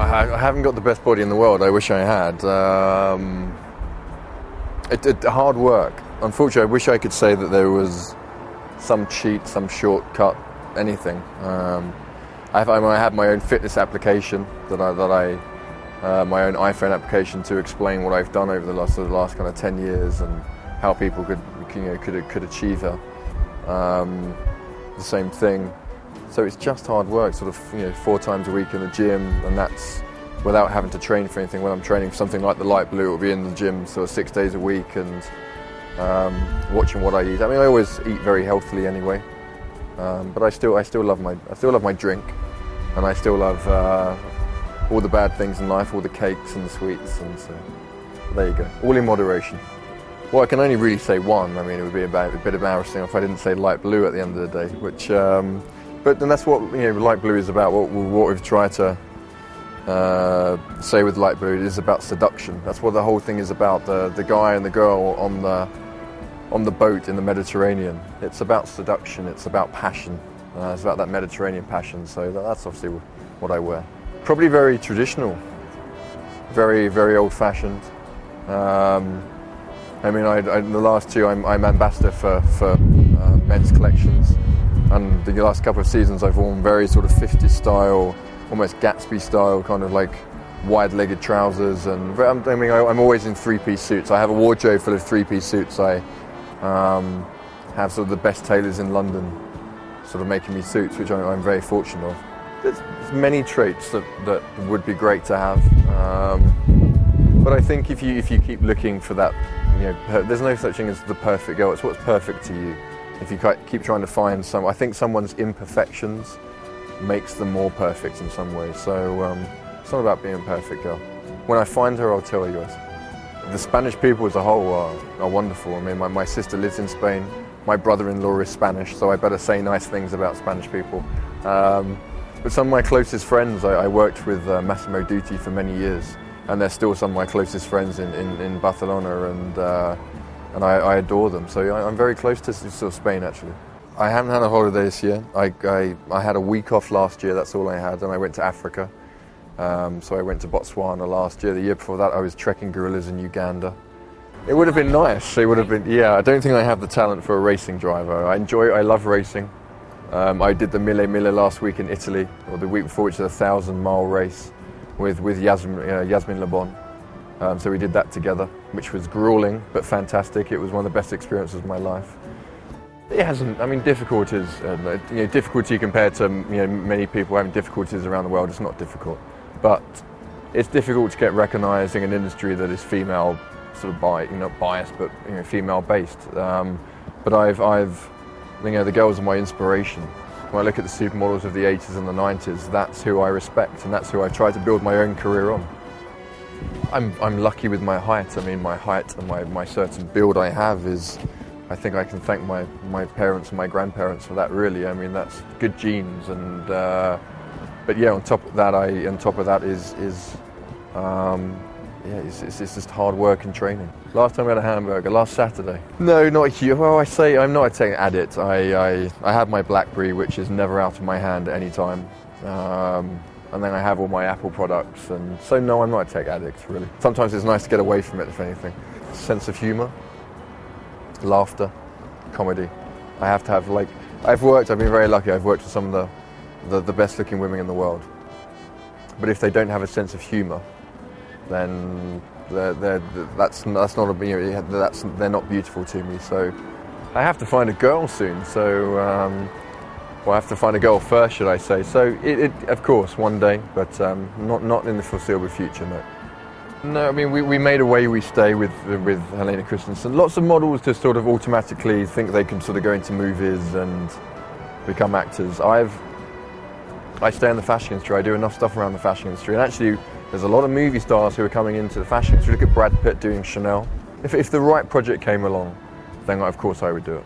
I haven't got the best body in the world. I wish I had. Hard work. Unfortunately, I wish I could say that there was some cheat, some shortcut, anything. I have my own fitness application my own iPhone application to explain what I've done over the last kind of 10 years and how people could achieve the same thing. So it's just hard work, sort of 4 times a week in the gym, and that's without having to train for anything. When I'm training for something like the light blue, it'll be in the gym sort of 6 days a week and watching what I eat. I mean, I always eat very healthily anyway, but I still love my drink, and I still love all the bad things in life, all the cakes and the sweets, and so there you go. All in moderation. Well, I can only really say one. I mean, it would be a bit embarrassing if I didn't say light blue at the end of the day, which. But then that's what light blue is about. What we've tried to say with light blue, it is about seduction. That's what the whole thing is about. The guy and the girl on the boat in the Mediterranean. It's about seduction. It's about passion. It's about that Mediterranean passion. So that's obviously what I wear. Probably very traditional, very very old-fashioned. I mean, in the last 2, I'm ambassador for men's collections. And the last couple of seasons I've worn very sort of 50s style, almost Gatsby style, kind of like wide-legged trousers. And I mean, I'm always in 3-piece suits. I have a wardrobe full of 3-piece suits. I have sort of the best tailors in London sort of making me suits, which I'm very fortunate of. There's many traits that would be great to have. But I think if you keep looking for that, there's no such thing as the perfect girl. It's what's perfect to you. If you keep trying to find I think someone's imperfections makes them more perfect in some ways. So it's not about being a perfect girl. When I find her, I'll tell you guys. The Spanish people as a whole are wonderful. I mean, my sister lives in Spain. My brother-in-law is Spanish, so I better say nice things about Spanish people. But some of my closest friends, I worked with Massimo Dutti for many years, and they're still some of my closest friends in Barcelona, and I adore them. So I'm very close to sort of Spain, actually. I haven't had a holiday this year. I had a week off last year, that's all I had, and I went to Africa. So I went to Botswana last year. The year before that I was trekking gorillas in Uganda. It would have been nice. It would have been, yeah, I don't think I have the talent for a racing driver. I love racing. I did the Mille last week in Italy, or the week before, which is a 1,000-mile race with Yasmin Le Bon. So we did that together, which was grueling but fantastic. It was one of the best experiences of my life. It hasn't, I mean, difficulties, difficulty compared to many people having difficulties around the world. It's not difficult, but it's difficult to get recognised in an industry that is female, sort of not biased, but female based. But the girls are my inspiration. When I look at the supermodels of the 80s and the 90s, that's who I respect, and that's who I try to build my own career on. I'm lucky with my height. I mean, my height and my certain build I have is, I think I can thank my parents and my grandparents for that, really. I mean, that's good genes, and but yeah, on top of that is it's just hard work and training. Last time I had a hamburger, last Saturday. No, not huge. Well, I'm not an addict. I have my BlackBerry, which is never out of my hand at any time. And then I have all my Apple products, and so no, I'm not a tech addict, really. Sometimes it's nice to get away from it, if anything. Sense of humour, laughter, comedy. I have to have, I've been very lucky, I've worked with some of the best looking women in the world. But if they don't have a sense of humour, then they're not beautiful to me. So I have to find a girl soon, so well, I have to find a girl first, should I say. So of course, one day, but not in the foreseeable future, no. No, I mean, we made a way we stay with Helena Christensen. Lots of models just sort of automatically think they can sort of go into movies and become actors. I stay in the fashion industry. I do enough stuff around the fashion industry, and actually there's a lot of movie stars who are coming into the fashion industry. Look at Brad Pitt doing Chanel. If the right project came along, then of course I would do it.